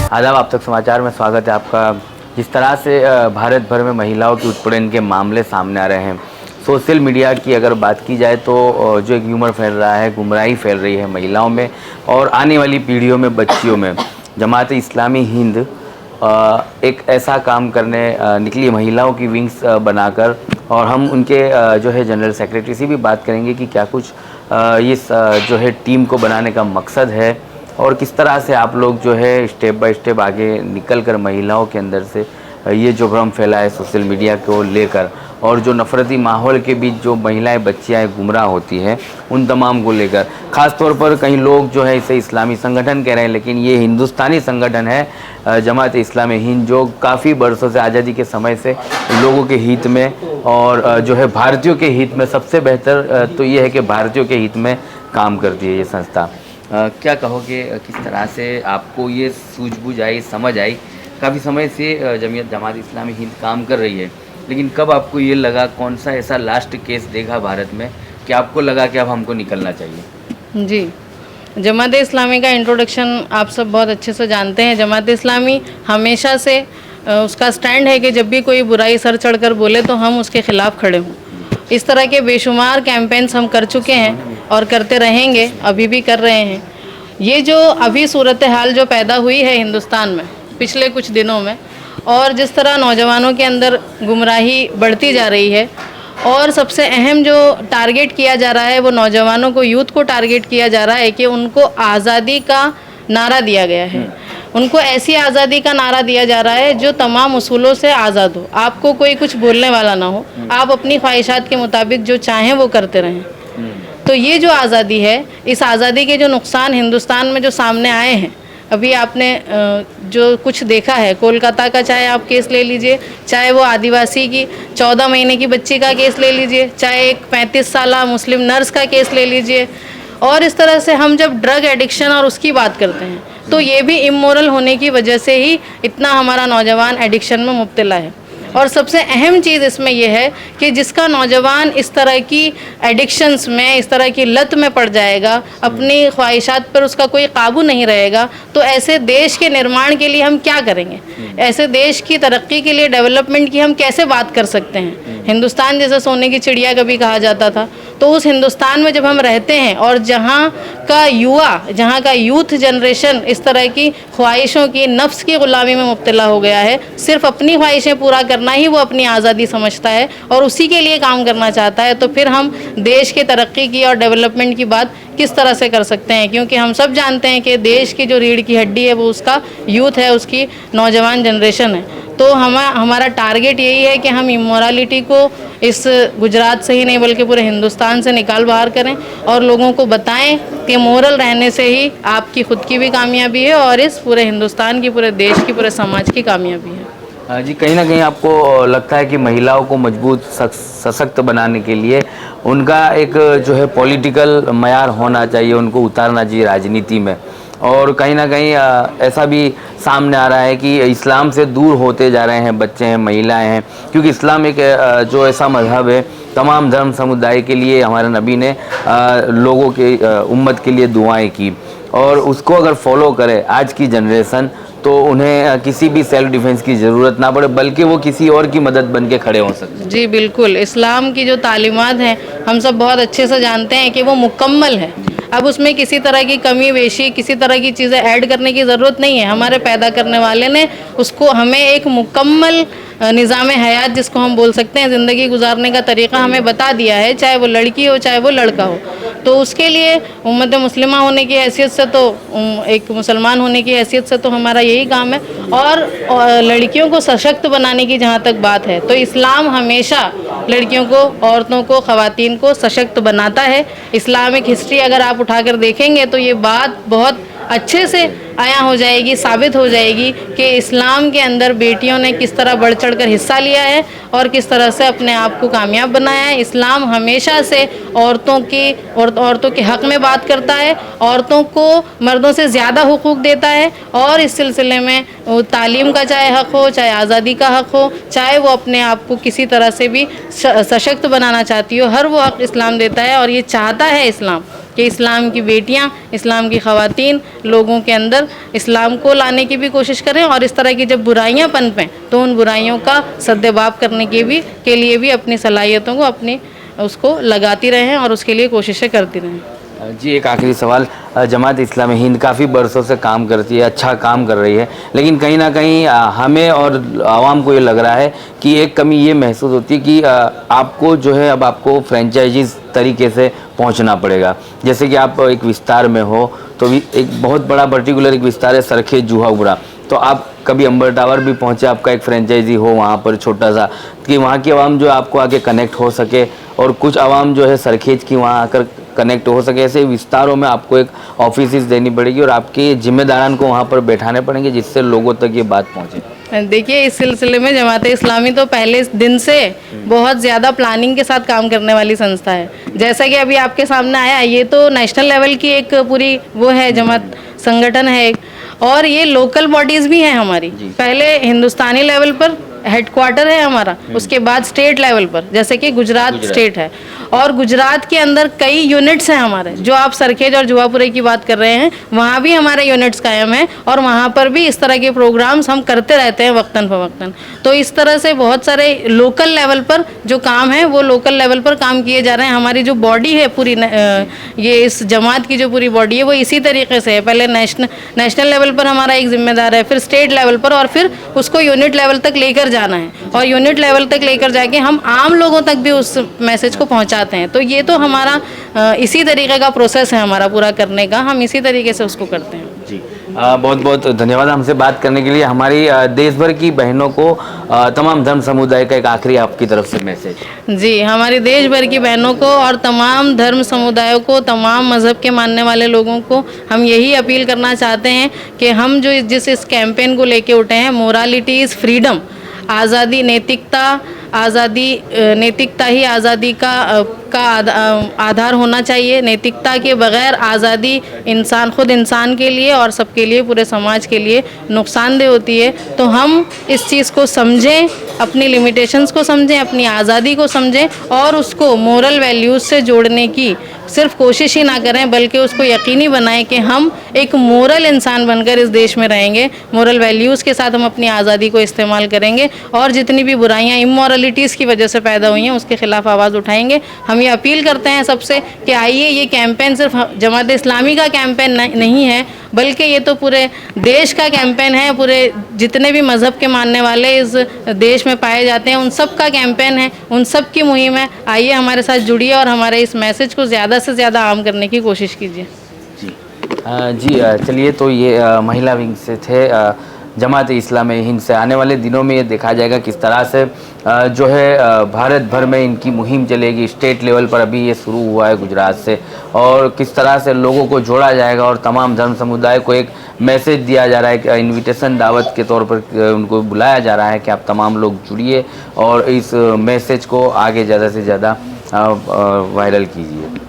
आदाब, आप तक समाचार में स्वागत है आपका। जिस तरह से भारत भर में महिलाओं के उत्पीड़न के मामले सामने आ रहे हैं, सोशल मीडिया की अगर बात की जाए तो जो एक ह्यूमर फैल रहा है, गुमराही फैल रही है महिलाओं में और आने वाली पीढ़ियों में, बच्चियों में। जमात इस्लामी हिंद एक ऐसा काम करने निकली महिलाओं की विंग्स बनाकर, और हम उनके जो है जनरल सेक्रेटरी से भी बात करेंगे कि क्या कुछ इस जो है टीम को बनाने का मकसद है और किस तरह से आप लोग जो है स्टेप बाय स्टेप आगे निकल कर महिलाओं के अंदर से ये जो भ्रम फैला है सोशल मीडिया को लेकर, और जो नफ़रती माहौल के बीच जो महिलाएं बच्चियां गुमराह होती हैं, उन तमाम को लेकर। ख़ास तौर पर कई लोग जो है इसे इस्लामी संगठन कह रहे हैं, लेकिन ये हिंदुस्तानी संगठन है जमात इस्लामी हिंद, जो काफ़ी बरसों से आज़ादी के समय से लोगों के हित में और जो है भारतीयों के हित में, सबसे बेहतर तो ये है कि भारतीयों के हित में काम करती है ये संस्था। क्या कहोगे, किस तरह से आपको ये सूझबूझ आई, समझ आई? काफ़ी समय से जमात इस्लामी हिंद काम कर रही है, लेकिन कब आपको ये लगा, कौन सा ऐसा लास्ट केस देखा भारत में कि आपको लगा कि अब हमको निकलना चाहिए? जी, जमात इस्लामी का इंट्रोडक्शन आप सब बहुत अच्छे से जानते हैं। जमात इस्लामी हमेशा से उसका स्टैंड है कि जब भी कोई बुराई सर चढ़कर बोले तो हम उसके ख़िलाफ़ खड़े हों। इस तरह के बेशुमार कैंपेन्स हम कर चुके हैं और करते रहेंगे, अभी भी कर रहे हैं। ये जो अभी सूरत हाल जो पैदा हुई है हिंदुस्तान में पिछले कुछ दिनों में, और जिस तरह नौजवानों के अंदर गुमराही बढ़ती जा रही है, और सबसे अहम जो टारगेट किया जा रहा है वो नौजवानों को, यूथ को टारगेट किया जा रहा है कि उनको आज़ादी का नारा दिया गया है। उनको ऐसी आज़ादी का नारा दिया जा रहा है जो तमाम उसूलों से आज़ाद हो, आपको कोई कुछ बोलने वाला ना हो, आप अपनी ख्वाहिशात के मुताबिक जो चाहें वो करते रहें। तो ये जो आज़ादी है, इस आज़ादी के जो नुकसान हिंदुस्तान में जो सामने आए हैं, अभी आपने जो कुछ देखा है, कोलकाता का चाहे आप केस ले लीजिए, चाहे वो आदिवासी की 14 महीने की बच्ची का केस ले लीजिए, चाहे एक 35 साला मुस्लिम नर्स का केस ले लीजिए, और इस तरह से हम जब ड्रग एडिक्शन और उसकी बात करते हैं तो ये भी इमोरल होने की वजह से ही इतना हमारा नौजवान एडिक्शन में मुब्तला है। और सबसे अहम चीज़ इसमें यह है कि जिसका नौजवान इस तरह की एडिक्शंस में, इस तरह की लत में पड़ जाएगा, अपनी ख्वाहिशात पर उसका कोई काबू नहीं रहेगा, तो ऐसे देश के निर्माण के लिए हम क्या करेंगे? ऐसे देश की तरक्की के लिए, डेवलपमेंट की हम कैसे बात कर सकते हैं? हिंदुस्तान जैसे सोने की चिड़िया कभी कहा जाता था, तो उस हिंदुस्तान में जब हम रहते हैं और जहाँ का युवा, जहाँ का यूथ जनरेशन इस तरह की ख्वाहिशों की, नफ्स की ग़ुलामी में मुब्तला हो गया है, सिर्फ अपनी ख्वाहिशें पूरा करना ही वो अपनी आज़ादी समझता है और उसी के लिए काम करना चाहता है, तो फिर हम देश के तरक्की की और डेवलपमेंट की बात किस तरह से कर सकते हैं? क्योंकि हम सब जानते हैं कि देश की जो रीढ़ की हड्डी है वो उसका यूथ है, उसकी नौजवान जनरेशन है। तो हमारा टारगेट यही है कि हम इमोरालिटी को इस गुजरात से ही नहीं बल्कि पूरे हिंदुस्तान से निकाल बाहर करें और लोगों को बताएं कि मोरल रहने से ही आपकी खुद की भी कामयाबी है और इस पूरे हिंदुस्तान की, पूरे देश की, पूरे समाज की कामयाबी है। जी, कहीं ना कहीं आपको लगता है कि महिलाओं को मजबूत, सशक्त बनाने के लिए उनका एक जो है पॉलिटिकल मयार होना चाहिए, उनको उतारना चाहिए राजनीति में, और कहीं ना कहीं ऐसा भी सामने आ रहा है कि इस्लाम से दूर होते जा रहे हैं बच्चे हैं, महिलाएं हैं, क्योंकि इस्लाम एक जो ऐसा मजहब है, तमाम धर्म समुदाय के लिए हमारे नबी ने लोगों के उम्मत के लिए दुआएं की, और उसको अगर फॉलो करे आज की जनरेशन तो उन्हें किसी भी सेल्फ डिफेंस की ज़रूरत ना पड़े, बल्कि वो किसी और की मदद बन के खड़े हो सकते हैं। जी बिल्कुल, इस्लाम की जो तालीमात हैं हम सब बहुत अच्छे से जानते हैं कि वो मुकम्मल है। अब उसमें किसी तरह की कमी बेशी, किसी तरह की चीज़ें ऐड करने की ज़रूरत नहीं है। हमारे पैदा करने वाले ने उसको, हमें एक मुकम्मल निज़ाम हयात जिसको हम बोल सकते हैं, ज़िंदगी गुजारने का तरीक़ा हमें बता दिया है, चाहे वो लड़की हो चाहे वो लड़का हो। तो उसके लिए उम्मत मुस्लिमा होने की हैसियत से, तो एक मुसलमान होने की हैसियत से तो हमारा यही काम है। और लड़कियों को सशक्त बनाने की जहाँ तक बात है, तो इस्लाम हमेशा लड़कियों को, औरतों को, ख़वातीन को सशक्त बनाता है। इस्लामिक हिस्ट्री अगर आप उठाकर देखेंगे तो ये बात बहुत अच्छे से आया हो जाएगी, साबित हो जाएगी कि इस्लाम के अंदर बेटियों ने किस तरह बढ़ चढ़ कर हिस्सा लिया है और किस तरह से अपने आप को कामयाब बनाया है। इस्लाम हमेशा से औरतों के हक़ में बात करता है, औरतों को मर्दों से ज़्यादा हुकूक देता है, और इस सिलसिले में तालीम का चाहे हक़ हो, चाहे आज़ादी का हक़ हो, चाहे वो अपने आप को किसी तरह से भी सशक्त बनाना चाहती हो, हर वो हक़ इस्लाम देता है। और ये चाहता है इस्लाम कि इस्लाम की बेटियाँ, इस्लाम की ख़वातीन लोगों के अंदर इस्लाम को लाने की भी कोशिश करें और इस तरह की जब बुराइयाँ पनपें तो उन बुराइयों का सद्देबाब करने के लिए भी अपनी सलाहियतों को अपनी उसको लगाती रहें और उसके लिए कोशिशें करती रहें। जी, एक आखिरी सवाल। जमात इस्लामी हिंद काफ़ी बरसों से काम करती है, अच्छा काम कर रही है, लेकिन कहीं ना कहीं हमें और आवाम को ये लग रहा है कि एक कमी ये महसूस होती है कि आपको जो है अब आपको फ्रेंचाइजीज तरीके से पहुंचना पड़ेगा। जैसे कि आप एक विस्तार में हो तो एक बहुत बड़ा पर्टिकुलर एक विस्तार है सरखेज जूहागुड़ा, तो आप कभी अंबर टावर भी पहुंचे, आपका एक फ्रेंचाइजी हो वहाँ पर छोटा सा, कि वहाँ की आवाम जो आपको आके कनेक्ट हो सके और कुछ आवाम जो है सरखेज की वहाँ आकर कनेक्ट हो सके। ऐसे विस्तारों में आपको एक ऑफिस देनी पड़ेगी और आपके जिम्मेदारान को वहाँ पर बैठाने पड़ेंगे जिससे लोगों तक ये बात पहुँचे। देखिए, इस सिलसिले में जमात इस्लामी तो पहले दिन से बहुत ज़्यादा प्लानिंग के साथ काम करने वाली संस्था है। जैसा कि अभी आपके सामने आया, ये तो नेशनल लेवल की एक पूरी वो है, जमात संगठन है एक, और ये लोकल बॉडीज़ भी हैं हमारी। पहले हिंदुस्तानी लेवल पर हेडक्वार्टर है हमारा, उसके बाद स्टेट लेवल पर, जैसे कि गुजरात स्टेट है, और गुजरात के अंदर कई यूनिट्स हैं हमारे। जो आप सरखेज और जुवापुरे की बात कर रहे हैं, वहाँ भी हमारे यूनिट्स कायम हैं और वहाँ पर भी इस तरह के प्रोग्राम्स हम करते रहते हैं वक्तन फवक्तन। तो इस तरह से बहुत सारे लोकल लेवल पर जो काम है वो लोकल लेवल पर काम किए जा रहे हैं। हमारी जो बॉडी है पूरी ये इस जमात की जो पूरी बॉडी है वो इसी तरीके से है। पहले नेशनल लेवल पर हमारा एक जिम्मेदार है, फिर स्टेट लेवल पर, और फिर उसको यूनिट लेवल तक लेकर जाना है, और यूनिट लेवल तक लेकर जाके हम आम लोगों तक भी उस मैसेज को पहुंचाते हैं। तो ये तो हमारा इसी तरीके का प्रोसेस है हमारा पूरा करने का, हम इसी तरीके से उसको करते हैं। जी, बहुत बहुत धन्यवाद हमसे बात करने के लिए। हमारी देश भर की बहनों को तमाम धर्म समुदाय का एक आखिरी आपकी तरफ से मैसेज। जी, हमारी देश भर की बहनों को और तमाम धर्म समुदायों को, तमाम मज़हब के मानने वाले लोगों को हम यही अपील करना चाहते हैं कि हम जो इस कैंपेन को लेके उठे हैं, मोरालिटी इज़ फ्रीडम, आज़ादी, नैतिकता, आज़ादी, नैतिकता ही आज़ादी का आधार होना चाहिए। नैतिकता के बगैर आज़ादी खुद इंसान के लिए और सबके लिए, पूरे समाज के लिए नुकसानदेह होती है। तो हम इस चीज़ को समझें, अपनी लिमिटेशंस को समझें, अपनी आज़ादी को समझें और उसको मोरल वैल्यूज़ से जोड़ने की सिर्फ कोशिश ही ना करें, बल्कि उसको यकीनी बनाएं कि हम एक मोरल इंसान बनकर इस देश में रहेंगे। मोरल वैल्यूज़ के साथ हम अपनी आज़ादी को इस्तेमाल करेंगे और जितनी भी बुराइयाँ इमोरलिटीज़ की वजह से पैदा हुई हैं उसके ख़िलाफ़ आवाज़ उठाएंगे। हम ये अपील करते हैं सबसे कि आइए, ये कैंपेन सिर्फ जमात इस्लामी का कैंपेन नहीं है, बल्कि ये तो पूरे देश का कैंपेन है। पूरे जितने भी मज़हब के मानने वाले इस देश में पाए जाते हैं उन सब का कैंपेन है, उन सब की मुहिम है। आइए हमारे साथ जुड़िए और हमारे इस मैसेज को ज़्यादा से ज़्यादा आम करने की कोशिश कीजिए। जी, चलिए, तो ये महिला विंग से थे जमात इस्लामी हिंद से। आने वाले दिनों में ये देखा जाएगा किस तरह से जो है भारत भर में इनकी मुहिम चलेगी। स्टेट लेवल पर अभी ये शुरू हुआ है गुजरात से, और किस तरह से लोगों को जोड़ा जाएगा और तमाम धर्म समुदाय को एक मैसेज दिया जा रहा है, इनविटेशन, दावत के तौर पर उनको बुलाया जा रहा है कि आप तमाम लोग जुड़िए और इस मैसेज को आगे ज़्यादा से ज़्यादा वायरल कीजिए।